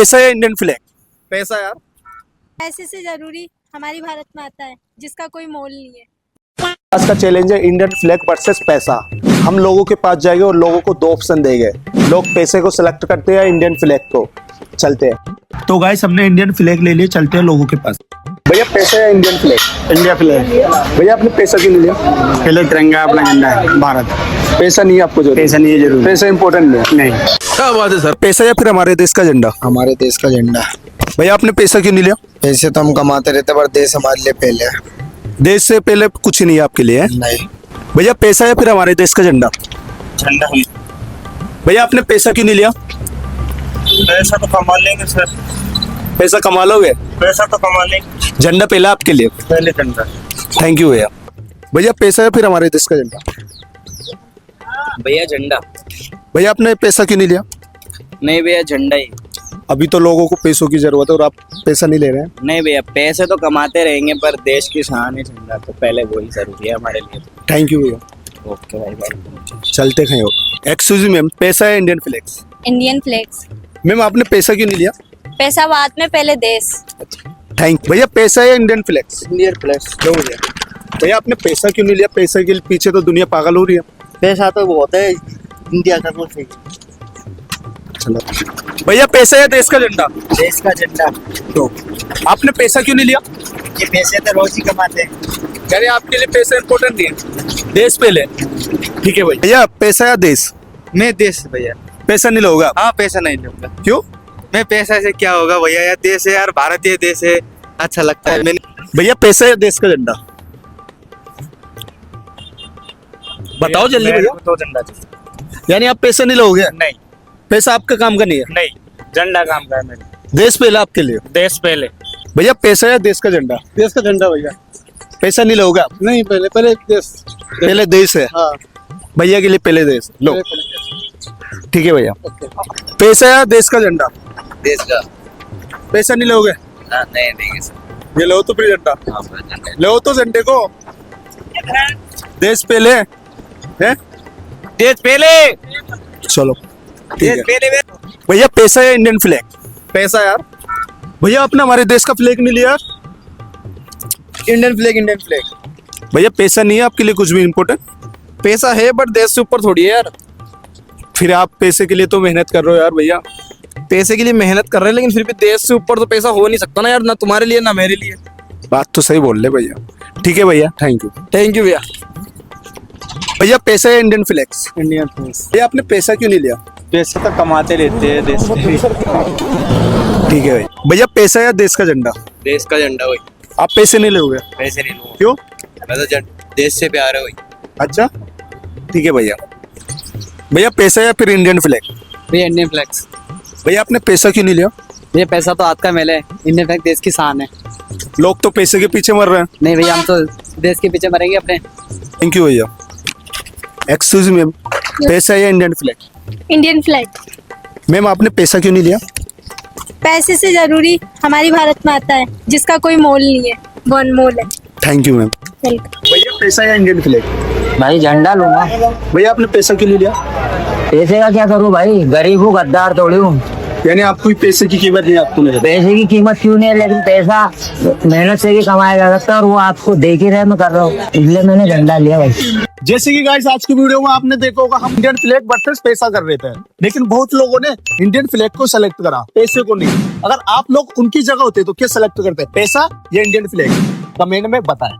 पैसा या Indian flag? पैसा यार। पैसे से जरूरी हमारी भारत माता है जिसका कोई मोल नहीं है। आज का चैलेंज है इंडियन फ्लैग वर्सेस पैसा। हम लोगों के पास जाएंगे और लोगों को 2 ऑप्शन देंगे। लोग पैसे को सिलेक्ट करते हैं, इंडियन फ्लैग को। चलते हैं। तो गाइस हमने इंडियन फ्लैग ले लिए, चलते हैं लोगों के पास। भैया पैसा या इंडियन फ्लैग? India flag. भैया आपने पैसा क्यों नहीं लिया? पहले तिरंगा अपना झंडा है भारत। पैसा नहीं है आपको जरूर? पैसा नहीं है जरूर। पैसा इंपॉर्टेंट नहीं? क्या बात है सर। पैसा या फिर हमारे देश का झंडा? हमारे देश का झंडा। भैया आपने पैसा क्यों नहीं लिया? पैसे तो हम कमाते रहते पर देश हमारे लिए पहले है। देश से पहले कुछ नहीं है आपके लिए? नहीं। भैया पैसा या फिर हमारे देश का झंडा? झंडा। भैया आपने पैसा क्यों नहीं लिया? पैसा तो कमा लेंगे सर। पैसा कमा लोगे? पैसा तो कमा लेंगे। झंडा पहला आपके लिए? पहले झंडा। थैंक यू भैया। भैया पैसा या फिर हमारे देश का झंडा? भैया झंडा। भैया आपने पैसा क्यों नहीं लिया? नहीं भैया झंडा ही। अभी तो लोगों को पैसों की जरूरत है और आप पैसा नहीं ले रहे हैं। नहीं भैया पैसे तो कमाते रहेंगे पर देश की शान है झंडा, तो पहले वही जरूरी है हमारे लिए। थैंक यू भैया। ओके भाई भाई। चलते कहीं और। एक्सक्यूज मैम, पैसा या Indian flags? Indian flags. Ma'am आपने पैसा क्यों नहीं लिया? पैसा बाद में, पहले देश। थैंक भैया। पैसा या इंडियन फ्लैग्स? Indian flag. लो भैया। भैया आपने पैसा क्यों नहीं लिया? पैसे के पीछे तो दुनिया पागल हो रही है। पैसा तो बहुत है, इंडिया का तो सही। चलो भैया पैसा या देश का झंडा? देश का झंडा। तो आपने पैसा क्यों नहीं लिया? ये पैसे तो रोज ही कमाते हैं। यानी आपके लिए पैसा इंपॉर्टेंट नहीं है, देश पहले। ठीक है भैया। पैसा या देश? मैं देश भैया। पैसा नहीं लोगा? हाँ पैसा नहीं लूंगा। क्यों? मैं पैसा से क्या होगा भैया, यार देश है यार, भारतीय देश है, अच्छा लगता है। मैंने भैया पैसा या देश का झंडा? बताओ जल्दी भैया। तो झंडा चाहिए। यानी आप पैसा नहीं लोगे? नहीं पैसा आपका काम का नहीं है, नहीं, झंडा काम का है मेरे। देश पहले आपके लिए। देश पहले। भैया पैसा या देश का झंडा? देश का झंडा भैया। पैसा नहीं लोगे आप? नहीं पहले पहले देश। पहले देश है। हाँ भैया के लिए पहले देश लो। ठीक है भैया। पैसा या देश का झंडा? देश का। पैसा नहीं लोगे? नहीं देंगे सर। ये लो तो फिर झंडा। हाँ फिर झंडा। लो तो झंडे को। देश पहले है? देश पहले। चलो ठीक देश है। पहले। भैया पैसा या इंडियन फ्लैग? पैसा यार। भैया आपने हमारे देश का फ्लैग नहीं लिया? Indian flag. Indian flag. भैया पैसा नहीं है आपके लिए कुछ भी इम्पोर्टेंट? पैसा है बट देश से ऊपर थोड़ी है यार। फिर आप पैसे के लिए तो मेहनत कर रहे हो यार भैया। पैसे के लिए मेहनत कर रहे हैं लेकिन फिर भी देश से ऊपर तो पैसा हो नहीं सकता ना यार, ना तुम्हारे लिए ना मेरे लिए। बात तो सही बोल रहे भैया। ठीक है भैया, थैंक यू। थैंक यू भैया। भैया पैसा या इंडियन फ्लैग्स? Indian flag. भैया आपने पैसा क्यों नहीं लिया? पैसे तो कमाते रहते हैं देश के। ठीक है भाई। भैया पैसा या देश का झंडा? देश का झंडा भाई। आप पैसे नहीं लोगे? पैसे नहीं लूंगा। क्यों? मैं तो देश से प्यार है भाई। अच्छा ठीक है भैया। भैया पैसा या फिर इंडियन फ्लैग? भैया इंडियन फ्लैग्स। भैया आपने पैसा क्यों नहीं लिया? भैया पैसा तो हाथ का मेल है, इंडियन फ्लैग देश की शान है। लोग तो पैसे के पीछे मर रहे हैं। नहीं भैया हम तो देश के पीछे मरेंगे अपने। थैंक यू भैया। एक्सक्यूज मैम, पैसा या Indian flag? Indian flag. Ma'am आपने पैसा क्यों नहीं लिया? पैसे से जरूरी हमारी भारत माता है जिसका कोई मोल नहीं है, वो अनमोल है। Thank you ma'am. वेलकम। भैया पैसा या इंडियन फ्लैग? भाई झंडा लूंगा। भैया आपने पैसा क्यों नहीं लिया? पैसे का क्या करूं भाई, गरीब हूँ, गद्दार थोड़ी हूँ। यानी आपको पैसे की कीमत नहीं आपको नहीं? पैसे की कीमत क्यों नहीं है, लेकिन पैसा मेहनत से भी कमाया जा सकता है और वो आपको देख ही रहे मैं कर रहा हूँ, इसलिए मैंने झंडा लिया भाई। जैसे कि गाइस आज की वीडियो में आपने देखा होगा हम इंडियन फ्लैग वर्सेस पैसा कर रहे थे, लेकिन बहुत लोगों ने इंडियन फ्लैग को सेलेक्ट करा, पैसे को नहीं। अगर आप लोग उनकी जगह होते तो क्या सेलेक्ट करते, पैसा या इंडियन फ्लैग? कमेंट में बताएं।